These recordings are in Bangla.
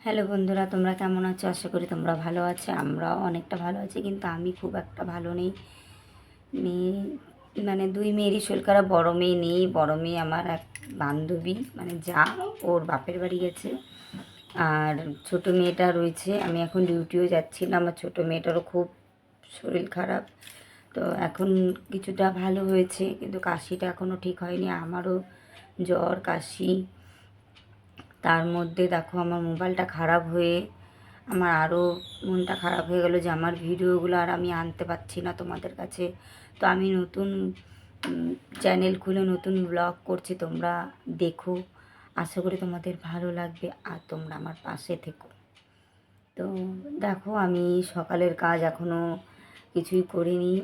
হ্যালো বন্ধুরা, তোমরা কেমন আছো? আশা করি তোমরা ভালো আছো। আমরাও অনেকটা ভালো আছি, কিন্তু আমি খুব একটা ভালো নেই। মেয়ে মানে দুই মেয়েরই শরীর খারাপ। বড়ো মেয়ে নেই, বড়ো মেয়ে আমার এক বান্ধবী যা ওর বাপের বাড়ি গেছে, আর ছোটো মেয়েটা রয়েছে। আমি এখন ডিউটিও যাচ্ছিলাম, আমার ছোটো মেয়েটারও খুব শরীর খারাপ। তো এখন কিছুটা ভালো হয়েছে, কিন্তু কাশিটা এখনও ঠিক হয়নি। আমারও জ্বর কাশি, তার মধ্যে দেখো আমার মোবাইলটা খারাপ হয়ে আমার আরও মনটা খারাপ হয়ে গেল যে আমার ভিডিওগুলো আর আমি আনতে পারছি না তোমাদের কাছে। তো আমি নতুন চ্যানেল খুলে নতুন ব্লগ করছি, তোমরা দেখো। আশা করি তোমাদের ভালো লাগবে, আর তোমরা আমার পাশে থেকো। তো দেখো, আমি সকালের কাজ এখনও কিছুই করিনি।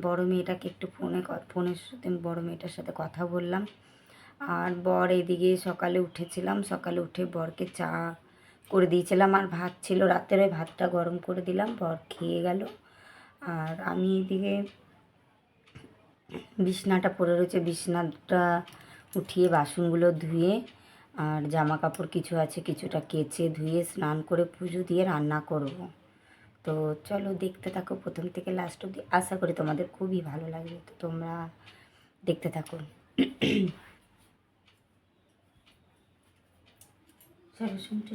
বড় মেয়েটাকে একটু ফোনের সাথে বড় মেয়েটার সাথে কথা বললাম। আর বর এদিকে সকালে উঠেছিলাম, সকালে উঠে বরকে চা করে দিয়েছিলাম, আর ভাত ছিল রাতের, ওই ভাতটা গরম করে দিলাম, বর খেয়ে গেল। আর আমি এদিকে বিছনাটা পড়ে রয়েছে, বিছনাটা উঠিয়ে বাসনগুলো ধুয়ে আর জামা কাপড় কিছু আছে কিছুটা কেচে ধুয়ে স্নান করে পুজো দিয়ে রান্না করব। তো চলো দেখতে থাকো প্রথম থেকে লাস্ট অবধি। আশা করি তোমাদের খুবই ভালো লাগবে, তো তোমরা দেখতে থাকো। চলো শুনতে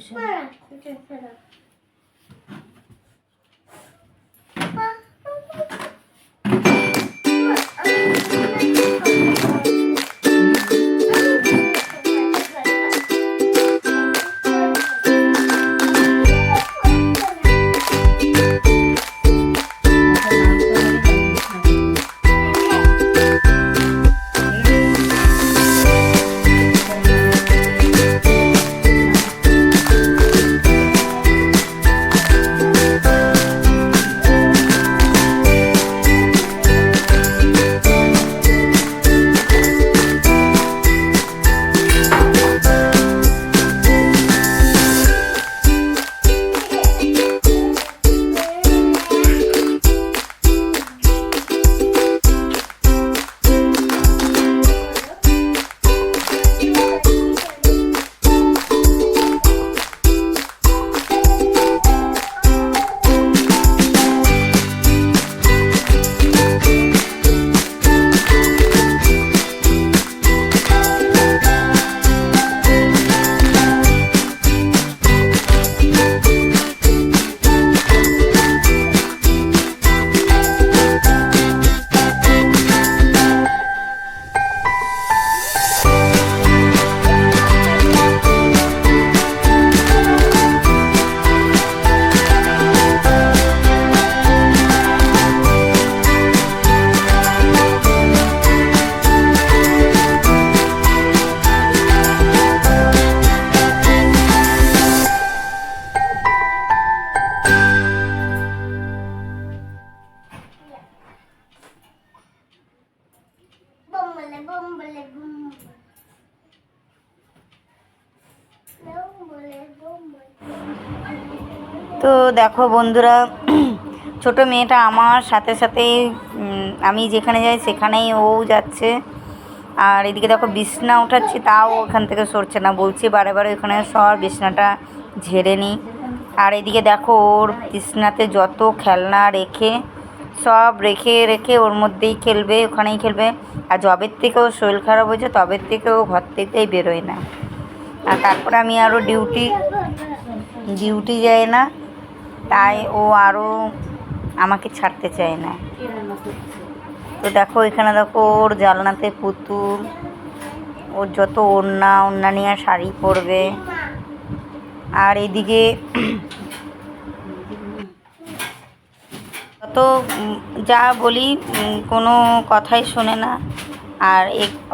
তো দেখো বন্ধুরা, ছোট মেয়েটা আমার সাথে সাথেই আমি যেখানে যাই সেখানেই ও যাচ্ছে। আর এদিকে দেখো বিছনা উঠাচ্ছি, তাও ওখান থেকে সরছে না, বলছি বারে বারে ওখানে সর, বিছনাটা ঝেড়ে নিই। আর এদিকে দেখো ওর বিছনাতে যত খেলনা রেখে সব রেখে রেখে ওর মধ্যেই খেলবে, ওখানেই খেলবে। আর যবের থেকে ওর শরীর খারাপ হয়েছে তবের থেকে ও ঘর থেকেই বেরোয় না। আর তারপরে আমি আরও ডিউটি যায় না, তাই ও আরও আমাকে ছাড়তে চায় না। তো দেখো এখানে দেখো ওর জানলাতে পুতুল, ওর যত ওড়না নিয়ে শাড়ি পরবে। আর এদিকে যত যা বলি কোনো কথাই শোনে না। আর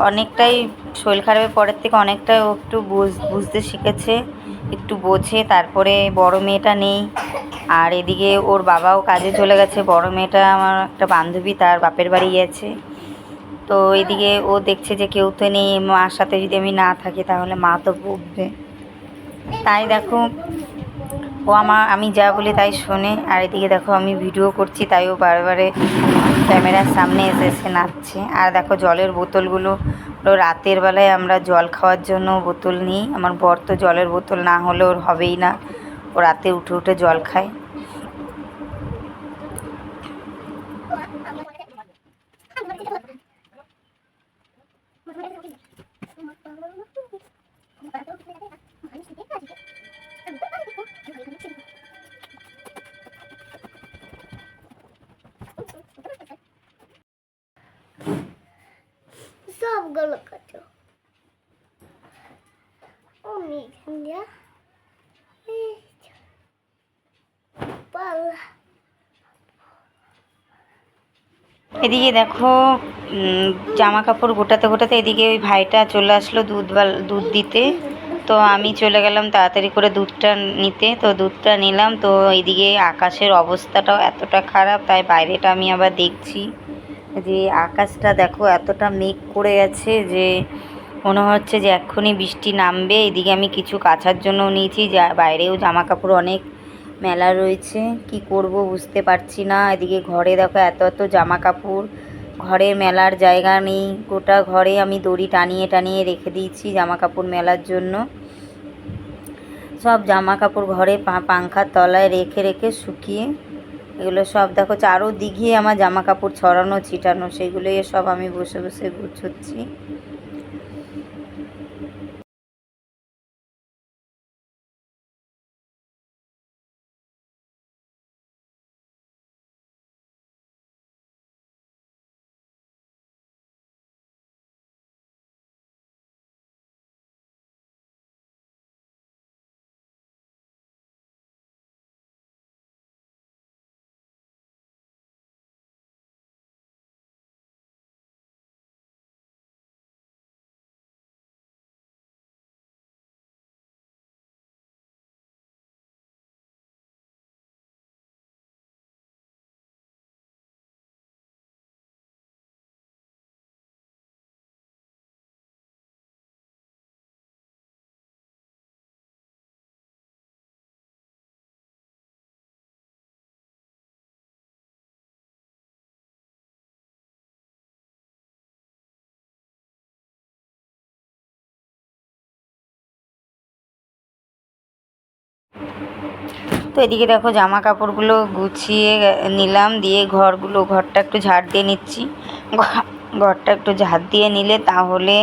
অনেকটাই শরীর খারাপের পরের থেকে অনেকটাই ও একটু বুঝতে শিখেছে, একটু বোঝে। তারপরে বড় মেয়েটা নেই, আর এদিকে ওর বাবাও কাজে চলে গেছে। বড় মেয়েটা আমার একটা বান্ধবী, তার বাপের বাড়ি গেছে। তো এদিকে ও দেখছে যে কেউ তো নেই, মার সাথে যদি আমি না থাকি তাহলে মা তো বকবে। তাই দেখো ও আমি যা বলি তাই শোনে। আর এদিকে দেখো আমি ভিডিও করছি, তাই ও বারে বারে ক্যামেরার সামনে এসে এসে নাচছে। আর দেখো জলের বোতলগুলো রাতের বেলায় আমরা জল খাওয়ার জন্য বোতল নিই। আমার বর তো জলের বোতল না হলে ওর হবেই না, ও রাতে উঠে উঠে জল খায়। সবগুলো কত অনেক পাল্লা। এদিকে দেখো জামা কাপড় গোটাতে গোটাতে এদিকে ওই ভাইটা চলে আসলো দুধ দিতে। তো আমি চলে গেলাম তাড়াতাড়ি করে দুধটা নিতে। তো দুধটা নিলাম। তো এইদিকে আকাশের অবস্থাটাও এতটা খারাপ, তাই বাইরেটা আমি আবার দেখছি যে আকাশটা দেখো এতটা মেঘ করে গেছে যে মনে হচ্ছে যে এক্ষুনি বৃষ্টি নামবে। এদিকে আমি কিছু কাচার জন্য নিয়েছি, যা বাইরেও জামা কাপড় অনেক মেলা রয়েছে, কি করব বুঝতে পারছি না। এদিকে ঘরে দেখো এত এত জামা কাপড়, ঘরে মেলার জায়গা নেই। গোটা ঘরে আমি দড়ি টানিয়ে টানিয়ে রেখে দিয়েছি জামা কাপড় মেলার জন্য। সব জামা কাপড় ঘরে পাংখার তলায় রেখে রেখে শুকিয়ে, এগুলো সব দেখো চারোদিকে আমার জামা কাপড় ছড়ানো ছিটানো, সেগুলোই সব আমি বসে বসে গুছোচ্ছি। তো এদিকে দেখো জামা কাপড়গুলো গুছিয়ে নিলাম, দিয়ে ঘরটা একটু ঝাড় দিয়ে নিচ্ছি। ঘরটা একটু ঝাড় দিয়ে নিলে তাহলে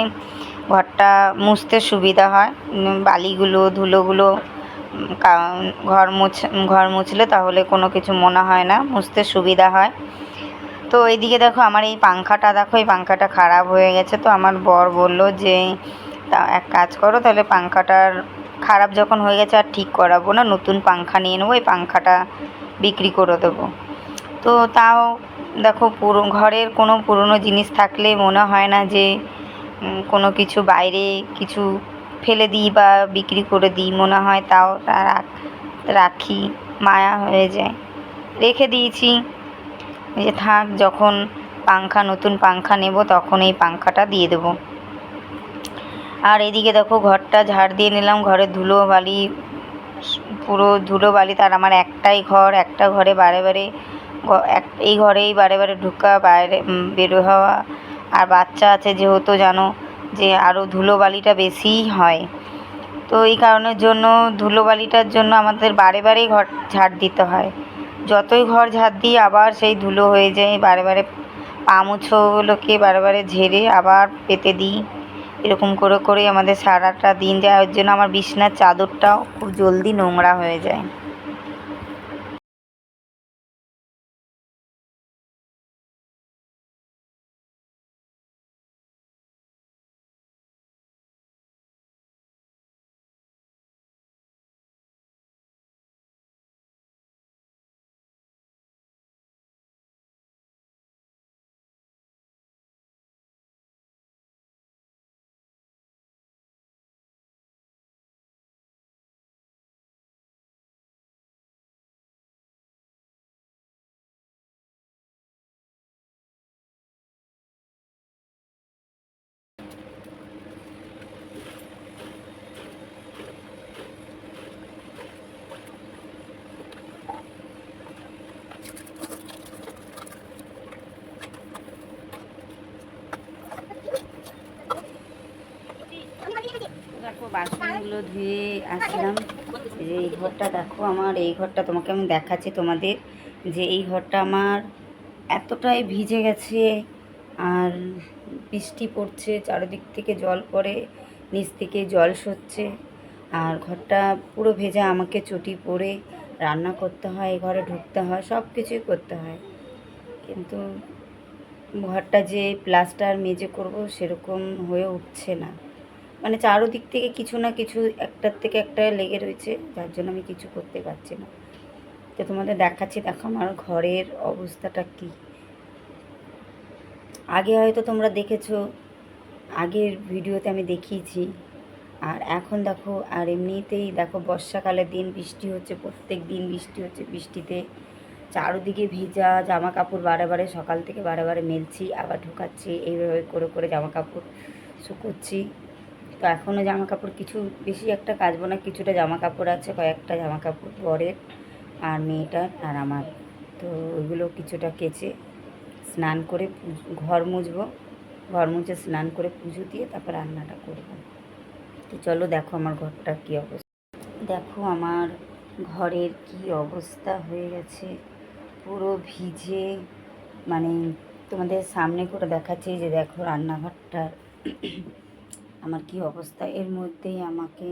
ঘরটা মুছতে সুবিধা হয়। বালিগুলো ধুলোগুলো ঘর মুছলে তাহলে কোনো কিছু মনে হয় না, মুছতে সুবিধা হয়। তো এইদিকে দেখো আমার এই পাংখাটা দেখো, এই পাংখাটা খারাপ হয়ে গেছে। তো আমার বর বলল যে তা এক কাজ করো, তাহলে পাংখাটার খারাপ যখন হয়ে গেছে আর ঠিক করাবো না, নতুন পাংখা নিয়ে নেবো, এই পাংখাটা বিক্রি করে দেবো। তো তাও দেখো ঘরের কোনো পুরনো জিনিস থাকলে মনে হয় না যে কোনো কিছু বাইরে কিছু ফেলে দিই বা বিক্রি করে দিই, মনে হয় তাও রাখি, মায়া হয়ে যায়, রেখে দিয়েছি যে থাক, যখন নতুন পাংখা নেব তখন এই পাংখাটা দিয়ে দেবো। আর এদিকে দেখো ঘরটা ঝাড় দিয়ে নিলাম, ঘরে ধুলোবালি, পুরো ধুলোবালি। তার আমার একটাই ঘর, একটা ঘরে বারে বারে এই ঘরেই বারে বারে ঢোকা, বাইরে বেরো হওয়া। আর বাচ্চা আছে যেহেতু জানো যে আরও ধুলোবালিটা বেশিই হয়। তো এই কারণের জন্য ধুলোবালিটার জন্য আমাদের বারে বারেই ঘর ঝাড় দিতে হয়। যতই ঘর ঝাড় দিই আবার সেই ধুলো হয়ে যায়, বারে বারে পা মুছোগুলোকে বারে বারে ঝেড়ে আবার পেতে দিই। এরকম করে করেই আমাদের সারাটা দিন যায়। ওর জন্য আমার বিছনার চাদরটাও খুব জলদি নোংরা হয়ে যায়। বিছানাগুলো ধুয়ে আসলাম। এই যে এই ঘরটা দেখো, আমার এই ঘরটা তোমাকে আমি দেখাচ্ছি তোমাদের, যে এই ঘরটা আমার এতটাই ভিজে গেছে, আর বৃষ্টি পড়ছে, চারিদিক থেকে জল পড়ে, নিচ থেকে জল সরছে, আর ঘরটা পুরো ভেজা। আমাকে চটি পরে রান্না করতে হয়, ঘরে ঢুকতে হয়, সব কিছুই করতে হয়, কিন্তু ঘরটা যে প্লাস্টার মেজে করব সেরকম হয়ে উঠছে না। মানে চারোদিক থেকে কিছু না কিছু একটার থেকে একটা লেগে রয়েছে, যার জন্য আমি কিছু করতে পারছি না। তো তোমাদের দেখাচ্ছি, দেখো আমার ঘরের অবস্থাটা কী। আগে হয়তো তোমরা দেখেছো, আগের ভিডিওতে আমি দেখিয়েছি, আর এখন দেখো। আর এমনিতেই দেখো, বর্ষাকালের দিন বৃষ্টি হচ্ছে, প্রত্যেক দিন বৃষ্টি হচ্ছে, বৃষ্টিতে চারোদিকে ভিজা, জামা কাপড় বারে বারে সকাল থেকে বারে বারে মেলছি, আবার ঢুকাচ্ছি, এইভাবে করে করে জামা কাপড় শুকোচ্ছি। তো এখনও জামা কাপড় কিছু, বেশি একটা কাচবো না, কিছুটা জামা কাপড় আছে, কয়েকটা জামা কাপড় বরের আর মেয়েটার আর আমার। তো ওইগুলো কিছুটা কেচে স্নান করে ঘর মুছবো, ঘর মুছে স্নান করে পুজো দিয়ে তারপর রান্নাটা করবো। তো চলো দেখো আমার ঘরটার কী অবস্থা। দেখো আমার ঘরের কি অবস্থা হয়ে গেছে, পুরো ভিজে। মানে তোমাদের সামনে করে দেখাচ্ছি, যে দেখো রান্নাঘরটার আমার কি অবস্থা। এর মধ্যেই আমাকে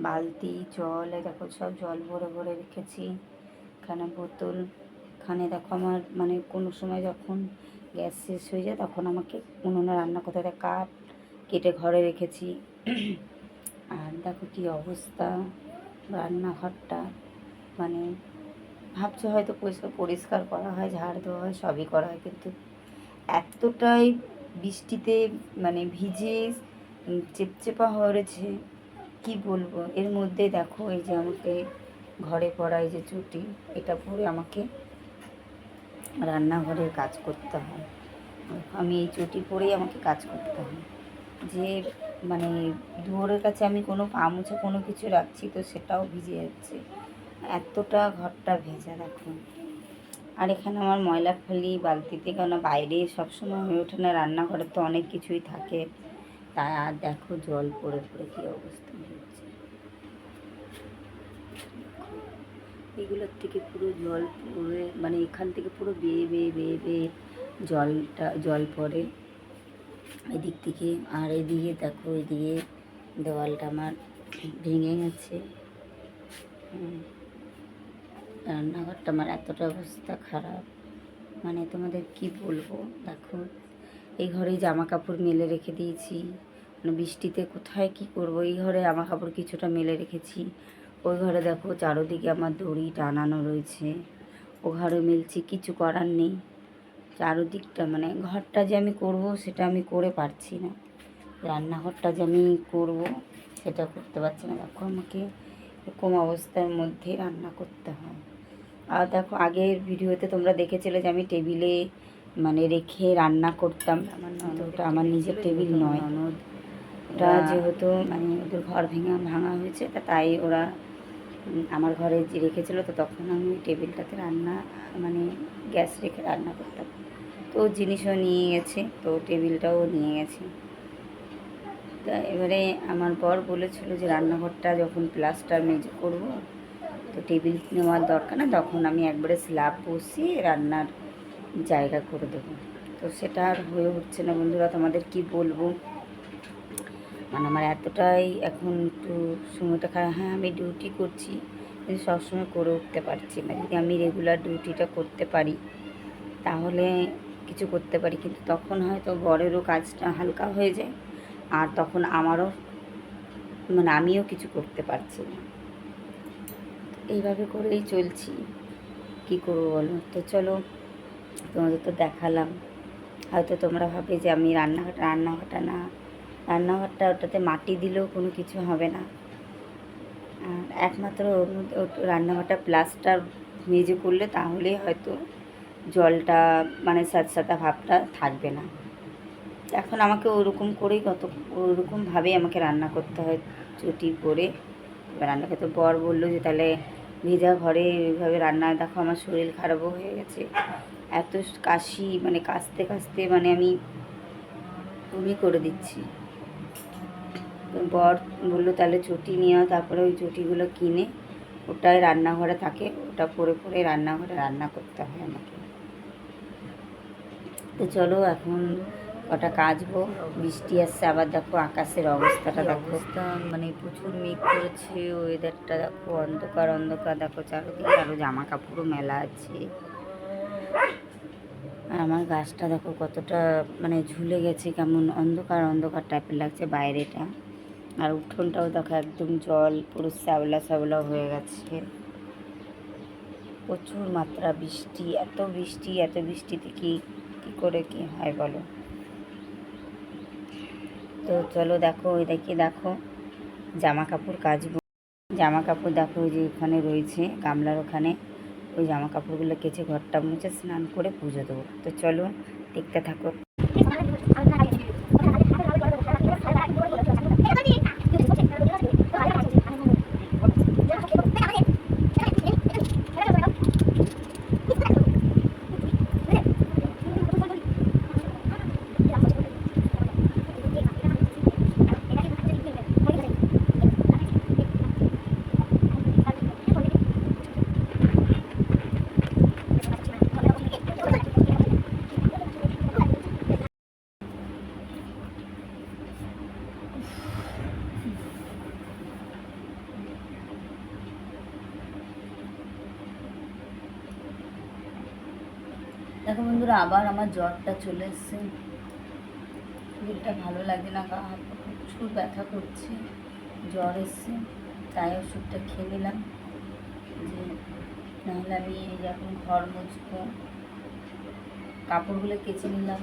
বালতি জল, দেখো সব জল ভরে ভরে রেখেছি, এখানে বোতল। এখানে দেখো আমার মানে কোনো সময় যখন গ্যাস শেষ হয়ে যায় তখন আমাকে উনুনে রান্না করতে হয়, কাঠ কেটে ঘরে রেখেছি। আর দেখো কি অবস্থা রান্নাঘরটা। মানে ভাবছো হয়তো পরিষ্কার পরিষ্কার করা হয়, ঝাড় দেওয়া হয়, সবই করা হয়, কিন্তু এতটাই বৃষ্টিতে মানে ভিজে চেপচেপা হয়েছে, কি বলবো। এর মধ্যে দেখো এই যে আমাকে ঘরে পড়া এই যে চুটি, এটা পরে আমাকে রান্নাঘরের কাজ করতে হয়। আমি এই চটি পরেই আমাকে কাজ করতে হয়, যে মানে দুয়ারের কাছে আমি কোনো পা মুছে কোনো কিছু রাখছি তো সেটাও ভিজে যাচ্ছে, এতটা ঘরটা ভেজা দেখো। আর এখানে আমার ময়লা ফেলি বালতিতে, কেন বাইরে সবসময় হয়ে ওঠে না, রান্নাঘরে তো অনেক কিছুই থাকে, তাই। আর দেখো জল পড়ে পড়ে কী অবস্থা হচ্ছে, এগুলোর থেকে পুরো জল পড়ে, মানে এখান থেকে পুরো বেয়ে বেয়ে বেয়ে বেয়ে জল পড়ে এদিক থেকে। আর এদিকে দেখো, এদিকে দেওয়ালটা আমার ভেঙে গেছে। রান্নাঘরটা আমার এতটা অবস্থা খারাপ, মানে তোমাদের কি বলবো। দেখো এই ঘরে জামা কাপড় মেলে রেখে দিয়েছি, মানে বৃষ্টিতে কোথায় কি করব। এই ঘরে জামা কাপড় কিছুটা মেলে রেখেছি, ওই ঘরে দেখো চারোদিকে আমার দড়ি টানানো রয়েছে, ও ঘরে মেলছি, কিছু করার নেই। চারোদিকটা মানে ঘরটা যে আমি করব সেটা আমি করে পারছি না, রান্নাঘরটা যে আমি করব সেটা করতে পারছি না। দেখো আমাকে এরকম অবস্থার মধ্যে রান্না করতে হয়। আর দেখো আগের ভিডিওতে তোমরা দেখেছিলে যে আমি টেবিলে মানে রেখে রান্না করতাম, তো ওটা আমার নিজের টেবিল নয়, ওটা যেহেতু মানে ওদের ঘর ভাঙা হয়েছে, তাই ওরা আমার ঘরে যে রেখেছিলো, তো তখন আমি টেবিলটাতে রান্না মানে গ্যাস রেখে রান্না করতাম। তো জিনিসও নিয়ে গেছে, তো টেবিলটাও নিয়ে গেছে। তা এবারে আমার বর বলেছিল যে রান্নাঘরটা যখন প্লাস্টার মেজে করব তো টেবিল নেওয়ার দরকার না, তখন আমি একবারে স্ল্যাব বসিয়ে রান্নার জায়গা করে দেবো। তো সেটা আর হয়ে উঠছে না বন্ধুরা, তোমাদের কি বলবো। মানে আমার এতটাই এখন একটু সময়টা খারাপ। হ্যাঁ আমি ডিউটি করছি, কিন্তু সবসময় করে উঠতে পারছি না। যদি আমি রেগুলার ডিউটিটা করতে পারি তাহলে কিছু করতে পারি, কিন্তু তখন হয়তো বরেরও কাজটা হালকা হয়ে যায়, আর তখন আমারও মানে আমিও কিছু করতে পারছি না। এইভাবে করেই চলছি, কি করবো বলো। তো চলো তোমাদের তো দেখালাম, হয়তো তোমরা ভাবে যে আমি রান্নাঘরটা ওটাতে মাটি দিলেও কোনো কিছু হবে না। আর একমাত্র ওর মধ্যে রান্নাঘরটা প্লাস্টার মেজে করলে তাহলেই হয়তো জলটা মানে স্যাঁতস্যাঁতা ভাবটা থাকবে না। এখন আমাকে ওরকম করেই ওরকমভাবেই আমাকে রান্না করতে হয়, চুটি পরে রান্না করতে। বর বললো যে তাহলে ভেজা ঘরে এইভাবে রান্না, দেখো আমার শরীর খারাপও হয়ে গেছে, এত কাশি, মানে কাশতে কাশতে মানে আমি বমি করে দিচ্ছি। তো বর বললো তাহলে চটি নিয়ে তারপরে ওই চটিগুলো কিনে ওটাই রান্নাঘরে থাকে, ওটা পরে পরে রান্নাঘরে রান্না করতে হয় আমাকে। তো চলো এখন কটা কাচবো, বৃষ্টি আসছে আবার, দেখো আকাশের অবস্থাটা দেখো, মানে প্রচুর মেঘ করেছে, ওয়েদারটা দেখো অন্ধকার অন্ধকার, দেখো চারদিকে আরও জামা কাপড়ও মেলা আছে। আর আমার গাছটা দেখো কতটা মানে ঝুলে গেছে, কেমন অন্ধকার অন্ধকার টাইপের লাগছে বাইরেটা। আর উঠোনটাও দেখো একদম জল পুরো শ্যাওলা শ্যাওলা হয়ে গেছে, প্রচুর মাত্রা বৃষ্টি, এত বৃষ্টি, এত বৃষ্টিতে কী করে কি হয় বলো। তো চলো দেখো ওই দেখো জামা কাপড় কাচবো, জামা কাপড় দেখো ওই যে ওখানে রয়েছে গামলার ওখানে, ওই জামা কাপড়গুলো কেচে ঘরটা মুছে স্নান করে পুজো দেবো। তো চলো দেখতে থাকো। দেখো বন্ধুরা আবার আমার জ্বরটা চলে এসছে, শরীরটা ভালো লাগে না, গা হাত পা প্রচুর ব্যথা করছে, জ্বর এসছে, তাই ওষুধটা খেয়ে নিলাম। যে নাহলে আমি এখন ঘর মুছবো, কাপড়গুলো কেচে নিলাম,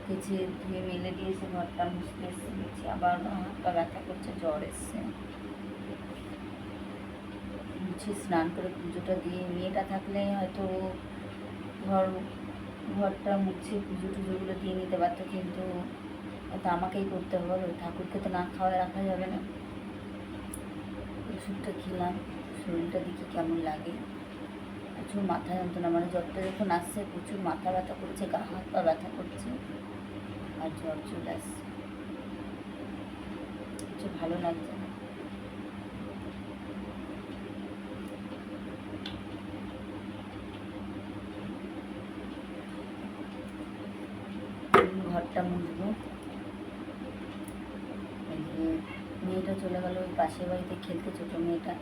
কেচে ধুয়ে মেলে দিয়েছে, ঘরটা মুছতে এসেছি, আবার হাত পা ব্যথা করছে, জ্বর এসছে। মুছে স্নান করে পুজোটা দিয়ে, মেয়েটা থাকলে হয়তো ঘরটা মুছে পুজো টুজোগুলো দিয়ে নিতে পারতো, কিন্তু তো আমাকেই করতে হবে, ঠাকুরকে তো না খাওয়ায় রাখা যাবে না। ওষুধটা খেলাম, শরীরটা দেখি কেমন লাগে, প্রচুর মাথা যন্ত্রণা, মানে জ্বরটা যখন আসছে প্রচুর মাথা ব্যথা করছে, গা হাত পা ব্যথা করছে, আর জ্বর চলে আসছে, কিছু ভালো লাগছে না। ঘরটা মুছবো, মেয়েটা চলে গেল ওই পাশের বাড়িতে খেলতে, ছোটো মেয়েটা,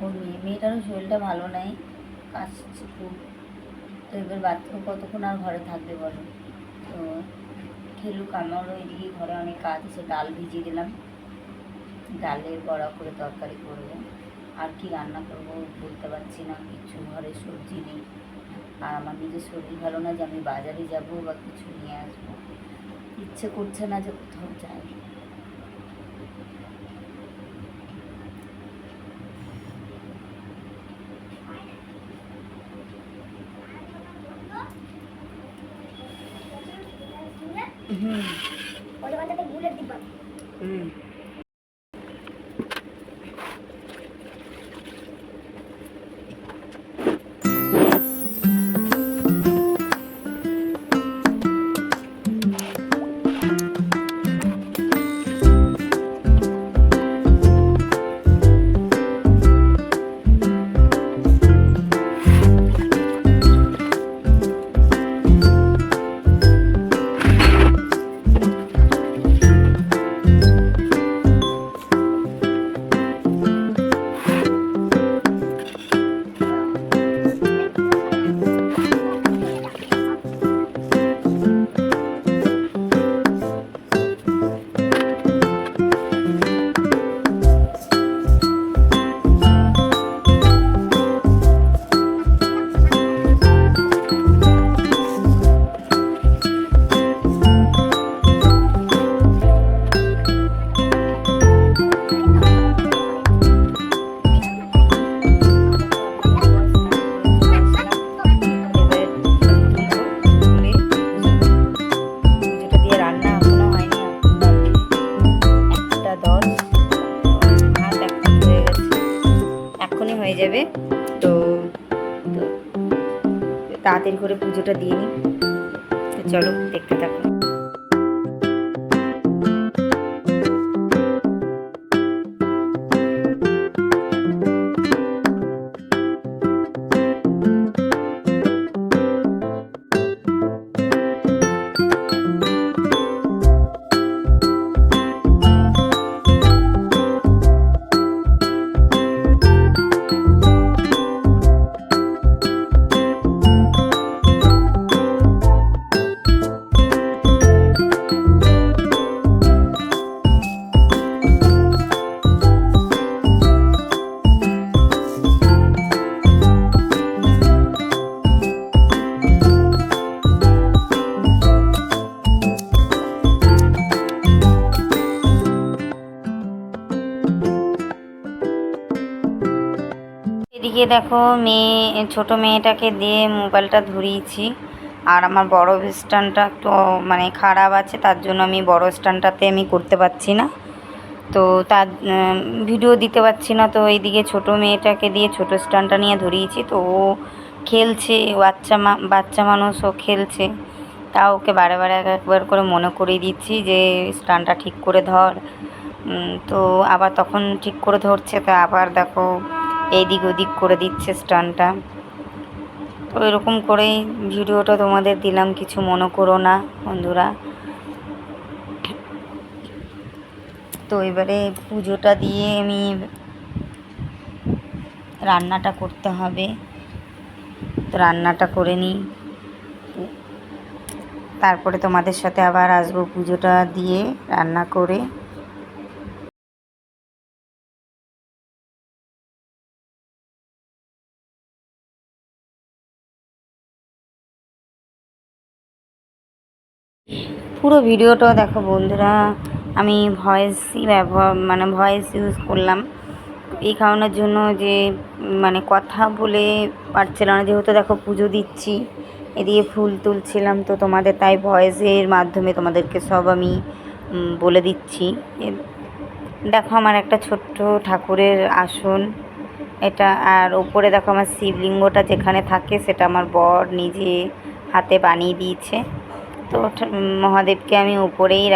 ওর মেয়েটারও শরীরটা ভালো নাই, কাশছে খুব। তো এবার বাচ্চাও কতক্ষণ আর ঘরে থাকবে বলো, তো খেলুক, আমারও এদিকে ঘরে অনেক কাজ আছে, ডাল ভিজিয়ে দিলাম, ডালের বড়া করে তরকারি করবো, আর কি রান্না করবো বলতে পারছি না, কিছু ঘরে সবজি নেই, আর আমার নিজের শরীর ভালো না যে আমি বাজারে যাবো বা কিছু নিয়ে আসবো, ইচ্ছে করছে না যে কোথাও যাই। হুম হয়ে যাবে। তো তাড়াতাড়ি করে পুজোটা দিয়ে নিই, তো চলো দেখতে থাকো। এদিকে দেখো ছোটো মেয়েটাকে দিয়ে মোবাইলটা ধরিয়েছি, আর আমার বড় স্ট্যান্ডটা একটু মানে খারাপ আছে, তার জন্য আমি বড় স্ট্যান্ডটাতে আমি করতে পারছি না, তো তার ভিডিও দিতে পারছি না। তো এইদিকে ছোটো মেয়েটাকে দিয়ে ছোটো স্ট্যান্ডটা নিয়ে ধরিয়েছি, তো ও খেলছে, বাচ্চা মানুষ, ও খেলছে, তা ওকে বারে বারে একবার করে মনে করিয়ে দিচ্ছি যে স্ট্যান্ডটা ঠিক করে ধর। তো আবার তখন ঠিক করে ধরছে, তা আবার দেখো এইদিক ওদিক করে দিচ্ছে স্ট্যান্ডটা। তো এরকম করেই ভিডিওটা তোমাদের দিলাম, কিছু মনে করো না বন্ধুরা। তো এবারে পুজোটা দিয়ে আমি রান্নাটা করতে হবে, তো রান্নাটা করে নিই, তারপরে তোমাদের সাথে আবার আসবো পুজোটা দিয়ে রান্না করে। পুরো ভিডিওটা দেখো বন্ধুরা, আমি ভয়েস ইউজ করলাম এই কারণের জন্য যে মানে কথা বলে পারছিলাম না, যেহেতু দেখো পুজো দিচ্ছি, এদিকে ফুল তুলছিলাম, তো তোমাদের তাই ভয়েসের মাধ্যমে তোমাদেরকে সব আমি বলে দিচ্ছি। দেখো আমার একটা ছোট্ট ঠাকুরের আসন এটা, আর ওপরে দেখো আমার শিবলিঙ্গটা যেখানে থাকে সেটা আমার বর নিজে হাতে বানিয়ে দিয়েছে। তো মহাদেবকে আমি উপরেই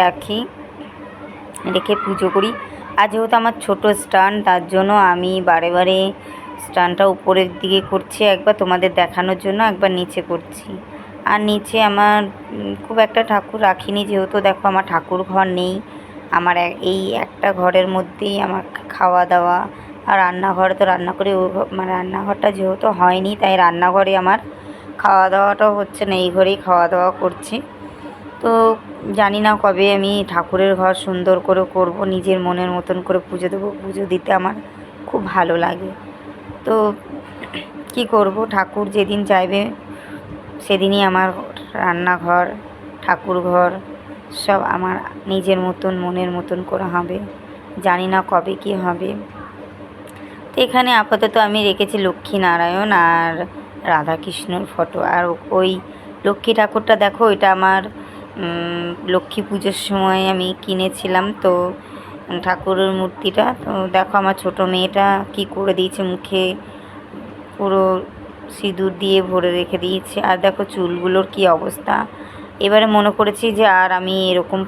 রেখে পুজো করি। আর যেহেতু আমার ছোটো স্ট্যান্ড, তার জন্য আমি বারে বারে স্ট্যান্ডটা উপরের দিকে করছি, একবার তোমাদের দেখানোর জন্য, একবার নিচে করছি। আর নিচে আমার খুব একটা ঠাকুর রাখিনি, যেহেতু দেখো আমার ঠাকুর ঘর নেই, আমার এই একটা ঘরের মধ্যেই আমার খাওয়া দাওয়া আর রান্নাঘরে তো রান্না করে মানে রান্নাঘরটা যেহেতু হয়নি, তাই রান্নাঘরে আমার খাওয়া দাওয়াটাও হচ্ছে না, এই ঘরেই খাওয়া দাওয়া করছি। তো জানি না কবে আমি ঠাকুরের ঘর সুন্দর করে করব, নিজের মনের মতন করে পুজো দেবো। পুজো দিতে আমার খুব ভালো লাগে, তো কি করব, ঠাকুর যেদিন চাইবে সেদিনই আমার রান্নাঘর ঠাকুর ঘর সব আমার নিজের মতন মনের মতন করে হবে, জানি না কবে কি হবে। তো এখানে আপাতত আমি রেখেছি লক্ষ্মীনারায়ণ আর রাধাকৃষ্ণর ফটো। আর ওই লক্ষ্মী ঠাকুরটা দেখো, এটা আমার লক্ষ্মী পুজোর সময় আমি কিনেছিলাম, তো ঠাকুরের মূর্তিটা। তো দেখো আমার ছোটো মেয়েটা কি করে দিয়েছে, মুখে পুরো সিঁদুর দিয়ে ভরে রেখে দিয়েছে, আর দেখো চুলগুলোর কি অবস্থা। এবারে মনে করেছি যে আর আমি এরকম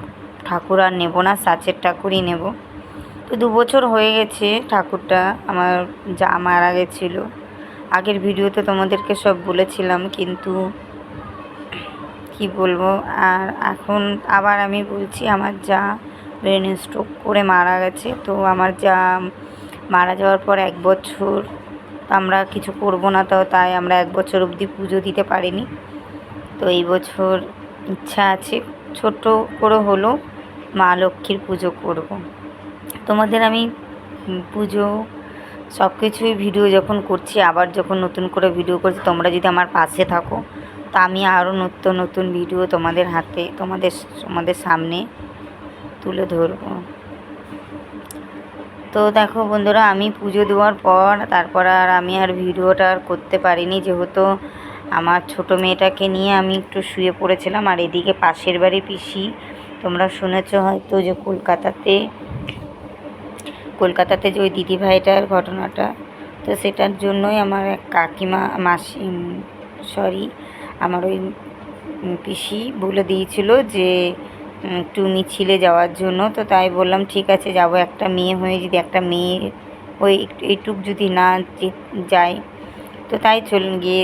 ঠাকুর আর নেব না, সাঁচের ঠাকুরই নেব। তো 2 বছর হয়ে গেছে ঠাকুরটা আমার যা মারা গেছিলো, আগের ভিডিওতে তোমাদেরকে সব বলেছিলাম, কিন্তু কি বলবো। আর এখন আবার আমি বলছি, আমার যা ব্রেন স্ট্রোক করে মারা গেছে, তো আমার যা মারা যাওয়ার পর 1 বছর আমরা কিছু করব না, তাই আমরা 1 বছর অবধি পুজো দিতে পারিনি। তো এই বছর ইচ্ছা আছে ছোট করে হলো মা লক্ষ্মীর পুজো করব। তোমাদের আমি পুজো সব কিছুই ভিডিও যখন করছি, আবার যখন নতুন করে ভিডিও করছি, তোমরা যদি আমার পাশে থাকো, তা আমি আরও নতুন নতুন ভিডিও তোমাদের সামনে তুলে ধরবো। তো দেখো বন্ধুরা, আমি পুজো দেওয়ার পর তারপর আর আমি ভিডিওটা আর করতে পারিনি, যেহেতু আমার ছোটো মেয়েটাকে নিয়ে আমি একটু শুয়ে পড়েছিলাম। আর এদিকে পাশের বাড়ি পিসি, তোমরা শুনেছ হয়তো যে কলকাতাতে যে ওই দিদিভাইটার ঘটনাটা, তো সেটার জন্যই আমার এক কাকিমা আমার ওই পিসি বলে দিয়েছিল যে একটু মিছিলে যাওয়ার জন্য। তো তাই বললাম ঠিক আছে যাব, একটা মেয়ে হয়ে যদি একটা মেয়ে ওই এইটুক যদি না যায়, তো তাই গিয়ে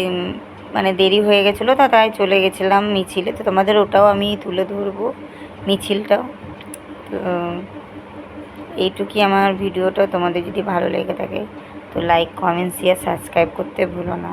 মানে দেরি হয়ে গেছিলো, তাই চলে গেছিলাম মিছিলে। তো তোমাদের ওটাও আমি তুলে ধরবো, মিছিলটাও। তো এইটুকুই আমার ভিডিওটা, তোমাদের যদি ভালো লেগে থাকে তো লাইক, কমেন্ট, শেয়ার, সাবস্ক্রাইব করতে ভুলো না।